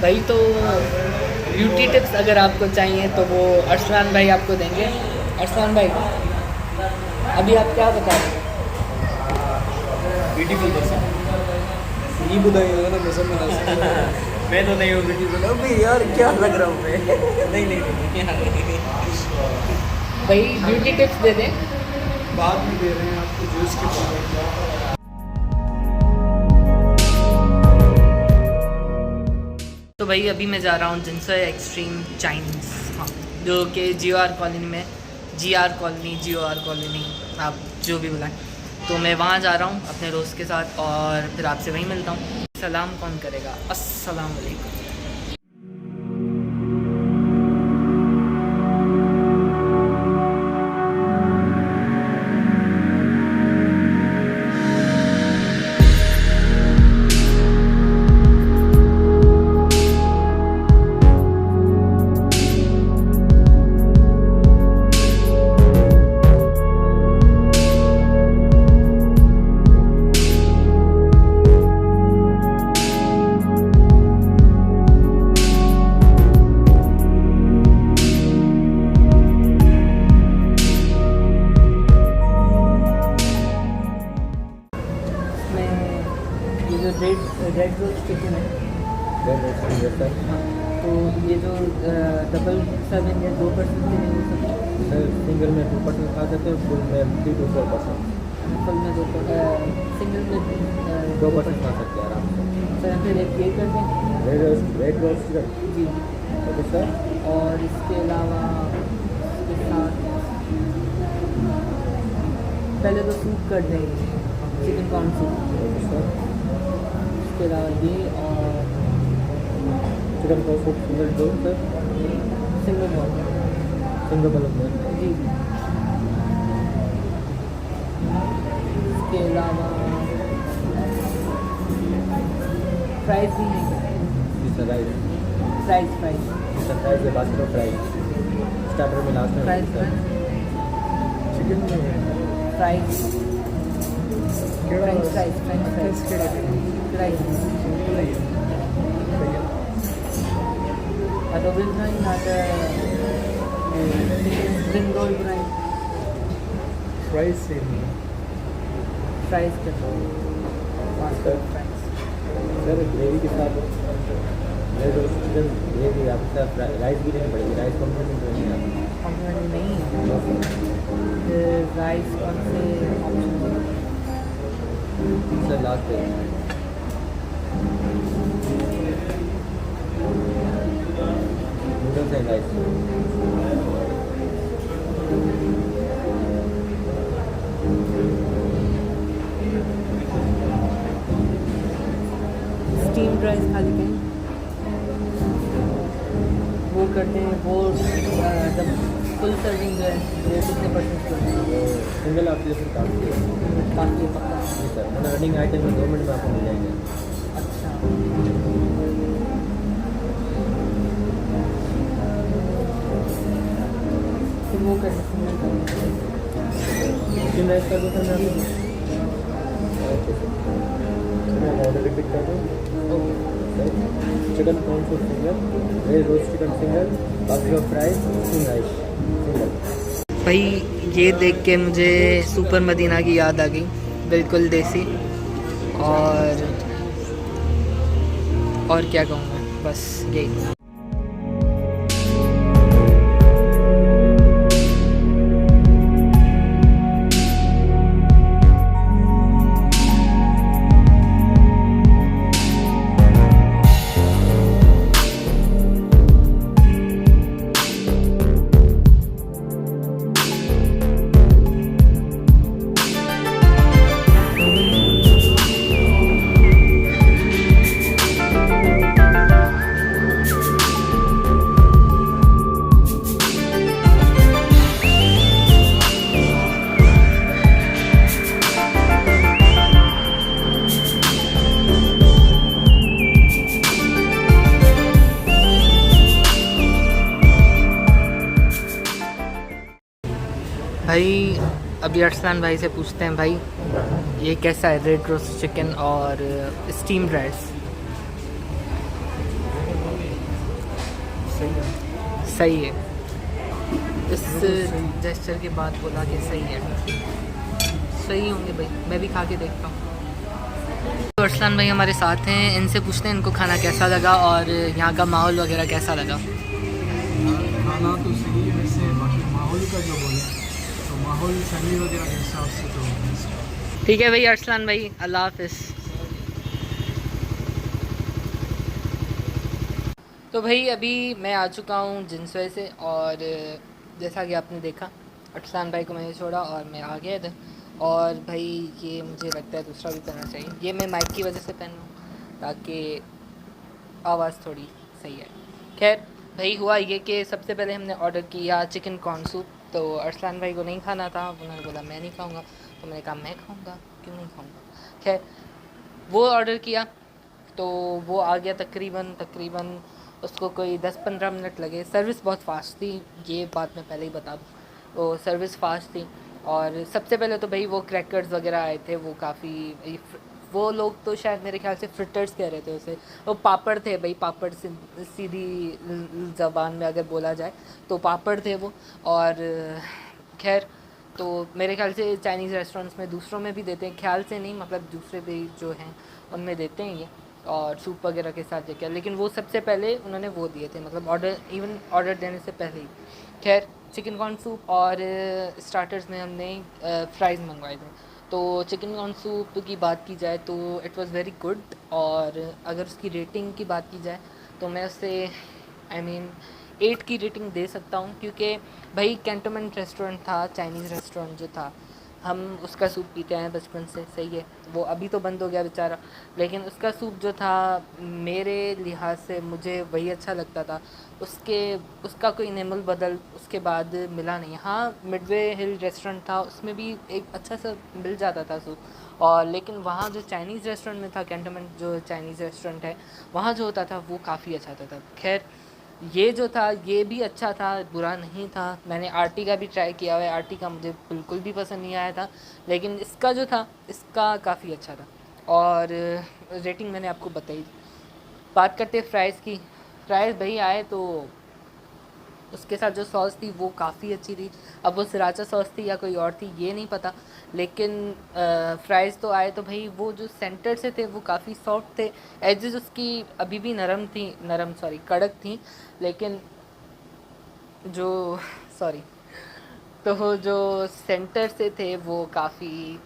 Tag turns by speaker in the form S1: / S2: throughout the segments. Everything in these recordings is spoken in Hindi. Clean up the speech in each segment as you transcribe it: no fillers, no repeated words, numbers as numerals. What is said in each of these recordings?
S1: भाई तो ब्यूटी टिप्स अगर आपको चाहिए तो वो अरसलान भाई आपको देंगे। अरसलान भाई अभी आप क्या बता रहे हैं?
S2: ब्यूटीफुल पर्सन ये बताइए ना कसम में मैं तो नहीं हूँ ब्यूटीफुल अभी यार क्या लग रहा हूँ मैं नहीं नहीं नहीं
S1: भाई ब्यूटी टिप्स दे दें।
S2: बाद में दे रहे हैं आपको जूस के बाद।
S1: तो भाई अभी मैं जा रहा हूँ जिनसर एक्सट्रीम चाइनीज़, हाँ, जो कि GR कॉलोनी में, GR कॉलोनी, GOR कॉलोनी, आप जो भी बुलाएं। तो मैं वहाँ जा रहा हूँ अपने दोस्त के साथ और फिर आपसे वहीं मिलता हूँ। सलाम कौन करेगा? अस्सलाम वालेकुम। ये जो रेड रोज चिकन है, हाँ, तो ये जो डबल सर्विंग है 2% के लिए हो सकता है?
S2: सर सिंगल में 2% खा सकते हैं, फुल में 3 to 4%।
S1: फुल में 2%, सिंगल में
S2: 2% खा सकते हैं आराम से।
S1: सर फिर एक ये कर दें।
S2: रेड रोज चिकन
S1: जी,
S2: ओके सर।
S1: और इसके अलावा इसके साथ पहले तो सूप कर देंगे, chicken corn soup.
S2: Okay sir.
S1: इसके अलावा ये और
S2: चिकन को सूप सिंगल दो sir,
S1: single ball.
S2: Single bulb में।
S1: जी, इसके अलावा फ्राइज भी नहीं है।
S2: जी सर राइस।
S1: फ्राइज
S2: जी सर फ्राइज के बाद करो फ्राइज स्टार्टर में लास्ट में
S1: फ्राइज
S2: सर। चिकन में
S1: फ्राइज फ्राइज आता विल फ्राइज आता स्प्रिंग रोल फ्राइज
S2: फ्राइज से
S1: फ्राइज कर
S2: सर। सर ग्रेवी के साथ रेड रोस्ट चिकन ग्रेवी आपके साथ राइस भी लेनी पड़ेगी, राइस कॉम्प्लीमेंट नहीं है
S1: कॉम्प्लीमेंट नहीं है। राइस कौन से ऑप्शन?
S2: सर लास्ट पे noodles and rice.
S1: Steam rice खाली कहीं वो करते हैं, वो जब फुल सर्विंग जो है वो कितने % करते हैं?
S2: सिंगल आप जैसे काटते हैं
S1: बाकी पक्का।
S2: जी सर, मतलब रनिंग आइटम में 2 मिनट में आपको मिल जाएंगे।
S1: अच्छा, फिर वो कर सिंगल कर
S2: चिकन राइस कर दो सर मैं आपको। ओके सर मैं ऑर्डर रिपीट कर दूँ। Chicken corn soup single, red roast chicken single, बाकी का फ्राइज स्टीम राइस सिंगल।
S1: भाई ये देख के मुझे सुपर मदीना की याद आ गई, बिल्कुल देसी। और क्या कहूँ मैं, बस यही। भाई अभी अरसलान भाई से पूछते हैं, भाई ये कैसा है रेड रोस्ट चिकन और स्टीम्ड राइस?
S3: सही है।
S1: सही है। इस
S3: सही।
S1: जेस्चर के बाद बोला कि सही है। सही होंगे भाई, मैं भी खा के देखता हूँ। तो अरसलान भाई हमारे साथ हैं, इनसे पूछते हैं इनको खाना कैसा लगा और यहाँ का माहौल वगैरह कैसा लगा।
S3: खाना तो सही है वैसे, बाकी माहौल का जो बोले तो माहौल फैमिली वगैरह के हिसाब से तो
S1: ठीक है भाई अरसलान भाई, अल्लाह हाफिज़। तो भाई अभी मैं आ चुका हूँ जिनसवे से, और जैसा कि आपने देखा अरसलान भाई को मैंने छोड़ा और मैं आ गया इधर। और भाई ये मुझे लगता है दूसरा भी पहनना चाहिए, ये मैं माइक की वजह से पहन रहा हूँ ताकि आवाज़ थोड़ी सही है। खैर भाई हुआ ये कि सबसे पहले हमने ऑर्डर किया चिकन कॉर्न सूप। तो अरसलान भाई को नहीं खाना था, उन्होंने बोला मैं नहीं खाऊंगा, तो मैंने कहा मैं खाऊंगा, क्यों नहीं खाऊंगा। खैर वो ऑर्डर किया तो वो आ गया तकरीबन तकरीबन उसको कोई 10-15 मिनट लगे। सर्विस बहुत फ़ास्ट थी, ये बात मैं पहले ही बता दूँ, वो सर्विस फ़ास्ट थी। और सबसे पहले तो भाई वो क्रैकर्स वगैरह आए थे, वो काफ़ी, वो लोग तो शायद मेरे ख्याल से फ्रिटर्स कह रहे थे उसे, वो पापड़ थे भाई, पापड़ से सीधी ज़बान में अगर बोला जाए तो पापड़ थे वो। और खैर तो मेरे ख्याल से चाइनीज़ रेस्टोरेंट्स में दूसरों में भी देते हैं, ख्याल से नहीं, मतलब दूसरे भी जो हैं उनमें देते हैं ये, और सूप वगैरह के साथ क्या, लेकिन वो सबसे पहले उन्होंने वो दिए थे, मतलब ऑर्डर देने से पहले ही। खैर चिकन कॉर्न सूप और स्टार्टर्स में हमने फ्राइज़ मंगवाए थे। तो चिकन कॉर्न सूप की बात की जाए तो इट वाज़ वेरी गुड, और अगर उसकी रेटिंग की बात की जाए तो मैं उससे आई मीन 8 की रेटिंग दे सकता हूँ, क्योंकि भाई कैंटोनमेंट रेस्टोरेंट था, चाइनीज़ रेस्टोरेंट जो था, हम उसका सूप पीते हैं बचपन से, सही है, वो अभी तो बंद हो गया बेचारा, लेकिन उसका सूप जो था मेरे लिहाज से मुझे वही अच्छा लगता था। उसका कोई नेमल बदल उसके बाद मिला नहीं। हाँ मिडवे हिल रेस्टोरेंट था, उसमें भी एक अच्छा सा मिल जाता था सूप, और लेकिन वहाँ जो चाइनीज़ रेस्टोरेंट में था, कैंटोनमेंट जो चाइनीज़ रेस्टोरेंट है, वहाँ जो होता था वो काफ़ी अच्छा होता था। खैर ये जो था ये भी अच्छा था, बुरा नहीं था। मैंने आरटी का भी ट्राई किया हुआ है, आरटी का मुझे बिल्कुल भी पसंद नहीं आया था, लेकिन इसका जो था इसका काफ़ी अच्छा था, और रेटिंग मैंने आपको बताई। बात करते फ्राइज़ की। फ्राइज़ भाई आए तो उसके साथ जो सॉस थी वो काफ़ी अच्छी थी। अब वो सराचा सॉस थी या कोई और थी ये नहीं पता, लेकिन फ्राइज़ तो आए तो भाई वो जो सेंटर से थे वो काफ़ी सॉफ्ट थे, एजेस उसकी अभी भी नरम सॉरी कड़क थी, लेकिन जो सॉरी तो जो सेंटर से थे वो काफ़ी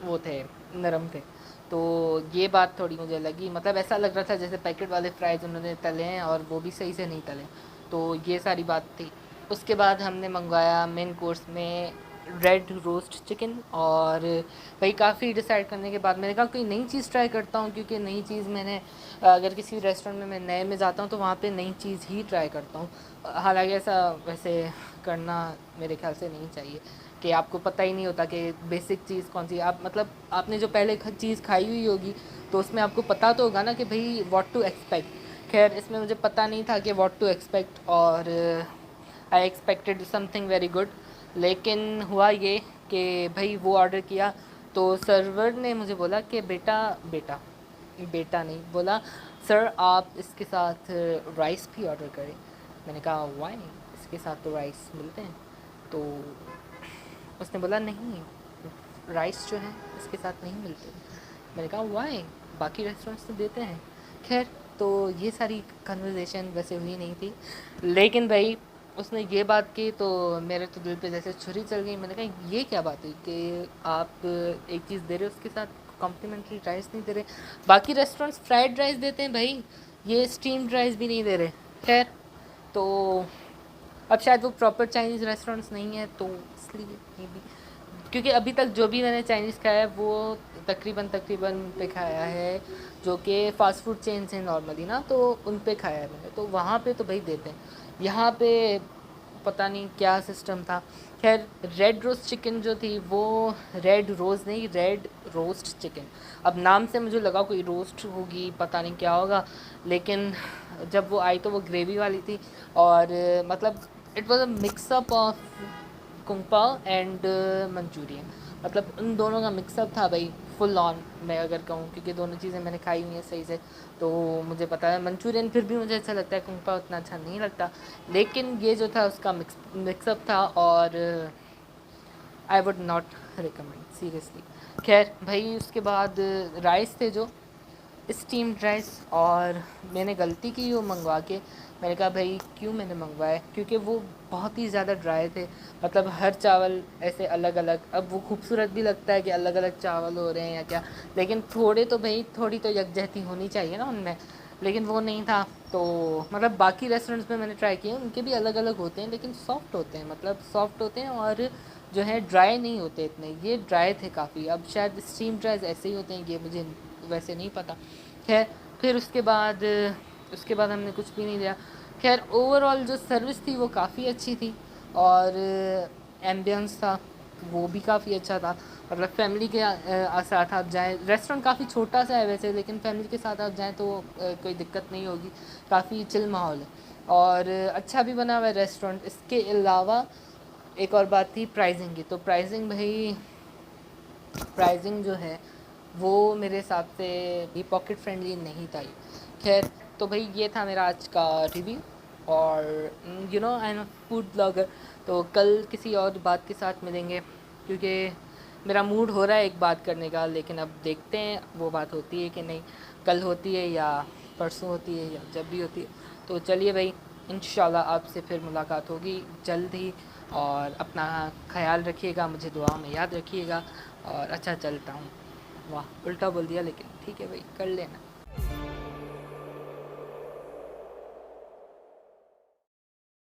S1: वो थे, नरम थे। तो ये बात थोड़ी मुझे लगी, मतलब ऐसा लग रहा था जैसे पैकेट वाले फ्राइज़ उन्होंने तले हैं और वो भी सही से नहीं तले। तो ये सारी बात थी। उसके बाद हमने मंगवाया मेन कोर्स में रेड रोस्ट चिकन, और भाई काफ़ी डिसाइड करने के बाद मैंने कहा कोई नई चीज़ ट्राई करता हूँ, क्योंकि नई चीज़ मैंने अगर किसी रेस्टोरेंट में मैं नए में जाता हूँ तो वहाँ पे नई चीज़ ही ट्राई करता हूँ। हालांकि ऐसा वैसे करना मेरे ख्याल से नहीं चाहिए कि आपको पता ही नहीं होता कि बेसिक चीज़ कौन सी है। आप मतलब आपने जो पहले चीज़ खाई हुई होगी तो उसमें आपको पता तो होगा ना कि भाई व्हाट टू एक्सपेक्ट। खैर इसमें मुझे पता नहीं था कि व्हाट टू एक्सपेक्ट, और I expected something very good. लेकिन हुआ ये कि भाई वो ऑर्डर किया तो सर्वर ने मुझे बोला कि बेटा बेटा बेटा नहीं बोला, सर आप इसके साथ राइस भी ऑर्डर करें। मैंने कहा वाई, इसके साथ तो राइस मिलते हैं। तो उसने बोला नहीं, राइस जो है इसके साथ नहीं मिलते। मैंने कहा वाई, बाकी रेस्टोरेंट्स तो देते हैं। खैर तो ये सारी कन्वर्सेशन वैसे हुई नहीं थी, लेकिन भाई उसने ये बात की तो मेरे तो दिल पे जैसे छुरी चल गई। मैंने कहा ये क्या बात है कि आप एक चीज़ दे रहे हो उसके साथ कॉम्प्लीमेंट्री राइस नहीं दे रहे। बाकी रेस्टोरेंट्स फ्राइड राइस देते हैं भाई, ये स्टीम्ड राइस भी नहीं दे रहे। खैर तो अब शायद वो प्रॉपर चाइनीज़ रेस्टोरेंट्स नहीं है तो इसलिए मे बी, क्योंकि अभी तक जो भी मैंने चाइनीज़ खाया है वो तकरीबन उन पे खाया है जो कि फ़ास्ट फूड चेन्स हैं नॉर्मली ना, तो उन पे खाया है मैंने, तो वहाँ पे तो भाई देते हैं। यहाँ पे पता नहीं क्या सिस्टम था। खैर रेड रोस्ट चिकन जो थी वो रेड रोज़ नहीं, रेड रोस्ट चिकन, अब नाम से मुझे लगा कोई रोस्ट होगी, पता नहीं क्या होगा, लेकिन जब वो आई तो वो ग्रेवी वाली थी, और मतलब it was a mixup of kung pao and Manchurian, मतलब उन दोनों का मिक्सअप था भाई, फुल ऑन मैं अगर कहूँ, क्योंकि दोनों चीज़ें मैंने खाई हुई हैं सही से, तो मुझे पता है। मंचूरियन फिर भी मुझे अच्छा लगता है, कुंपा उतना अच्छा नहीं लगता, लेकिन ये जो था उसका मिक्सअप था, और I would not recommend seriously. खैर भाई, उसके बाद राइस थे जो स्टीम्ड राइस, और मैंने गलती की वो मंगवा के। मैंने कहा भाई क्यों मैंने मंगवाए, क्योंकि वो बहुत ही ज़्यादा ड्राई थे, मतलब हर चावल ऐसे अलग अलग। अब वो खूबसूरत भी लगता है कि अलग अलग चावल हो रहे हैं या क्या, लेकिन थोड़े तो भाई थोड़ी तो यकजहती होनी चाहिए ना उनमें, लेकिन वो नहीं था। तो मतलब बाकी रेस्टोरेंट्स में मैंने ट्राई किए, उनके भी अलग अलग होते हैं, लेकिन सॉफ्ट होते हैं, मतलब सॉफ्ट होते हैं, और जो है ड्राई नहीं होते इतने। ये ड्राई थे काफ़ी। अब शायद स्टीम ड्राइज ऐसे ही होते हैं, ये मुझे वैसे नहीं पता। खैर फिर उसके बाद हमने कुछ भी नहीं लिया। खैर ओवरऑल जो सर्विस थी वो काफ़ी अच्छी थी, और एम्बियंस था वो भी काफ़ी अच्छा था। मतलब फैमिली के साथ आप जाएँ, रेस्टोरेंट काफ़ी छोटा सा है वैसे, लेकिन फैमिली के साथ आप जाएँ तो कोई दिक्कत नहीं होगी, काफ़ी चिल माहौल है, और अच्छा भी बना हुआ है रेस्टोरेंट। इसके अलावा एक और बात थी प्राइसिंग की, तो प्राइसिंग भाई, प्राइसिंग जो है वो मेरे हिसाब से भी पॉकेट फ्रेंडली नहीं था। खैर तो भाई ये था मेरा आज का रिव्यू, और you know I am food blogger. तो कल किसी और बात के साथ मिलेंगे, क्योंकि मेरा मूड हो रहा है एक बात करने का, लेकिन अब देखते हैं वो बात होती है कि नहीं, कल होती है या परसों होती है या जब भी होती है। तो चलिए भाई, इंशाल्लाह आपसे फिर मुलाकात होगी जल्द ही, और अपना ख्याल रखिएगा, मुझे दुआ में याद रखिएगा, और अच्छा चलता हूँ। वाह, उल्टा बोल दिया, लेकिन ठीक है भाई, कर लेना।